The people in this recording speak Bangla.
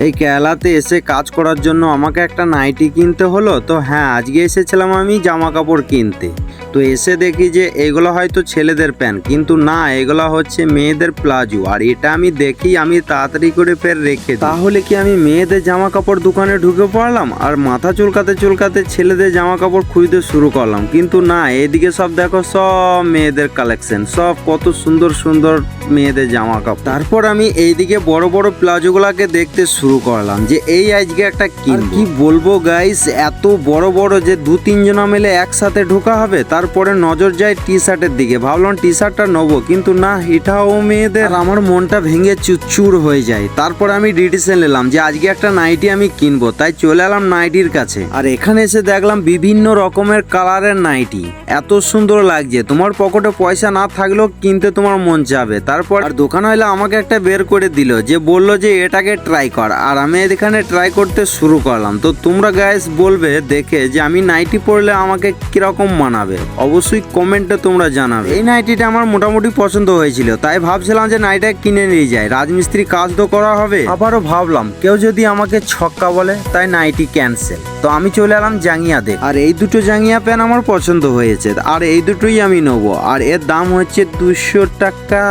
এই কেরালাতে এসে কাজ করার জন্য আমাকে একটা নাইটি কিনতে হলো। তো হ্যাঁ, আজকে এসেছিলাম আমি জামা কাপড় কিনতে। তো এসে দেখি যে এগুলো হয়তো ছেলেদের প্যান্ট, কিন্তু না, এগুলো হচ্ছে মেয়েদের প্লাজো। আর এটা আমি দেখি আমি তাড়াতাড়ি করে ফের রেখে দিই। তাহলে কি আমি মেয়েদের জামা কাপড় দোকানে ঢুকে পড়লাম আর মাথা চুলকাতে চুলকাতে ছেলেদের জামা কাপড় খুঁজতে শুরু করলাম। কিন্তু না, এদিকে সব দেখো, সব মেয়েদের কালেকশন, সব কত সুন্দর সুন্দর মেয়েদের জামা কাপড়। তারপর আমি এইদিকে বড় বড় প্লাজো গুলাকে দেখতে শুরু করলাম যে এই আজকে একটা কি বলবো গাইস, এত বড় বড় যে 2-3 জনা মিলে একসাথে ঢোকা হবে। তারপরে নজর যায় টি শার্টের দিকে, ভাবলাম টি শার্টটা নেবো, কিন্তু না, এটাও মেয়েদের। আমার মনটা ভেঙে চুরচুর হয়ে যায়। তারপর আমি ডিসিশন নিলাম যে আজকে একটা নাইটি আমি কিনবো, তাই চলে এলাম নাইটির কাছে। আর এখানে এসে দেখলাম বিভিন্ন রকমের কালারের নাইটি, এত সুন্দর লাগছে, তোমার পকেটে পয়সা না থাকলেও কিনতে তোমার মন যাবে। তারপর আর দোকান হইলে আমাকে একটা বের করে দিল, যে বললো যে এটাকে ট্রাই কর। আর আমি এখানে ট্রাই করতে শুরু করলাম। তো তোমরা গাইস বলবে দেখে যে আমি নাইটি পরলে আমাকে কিরকম মানাবে, অবশ্যই কমেন্টে তোমরা জানাবে। এই নাইটিটা আমার মোটামুটি পছন্দ হয়েছিল, তাই ভাবছিলাম যে নাইটিটা কিনে নিয়ে যাই, রাজমিস্ত্রি কাজ তো করা হবে। আবারও ভাবলাম কেউ যদি আমাকে ছক্কা বলে, তাই নাইটি ক্যান্সেল। তো আমি চলে এলাম জাঙ্গিয়া দেখ। আর এই দুটো জাঙ্গিয়া প্যান্ট আমার পছন্দ হয়েছে, আর এই দুটোই আমি নেবো। আর এর দাম হচ্ছে 200 টাকা।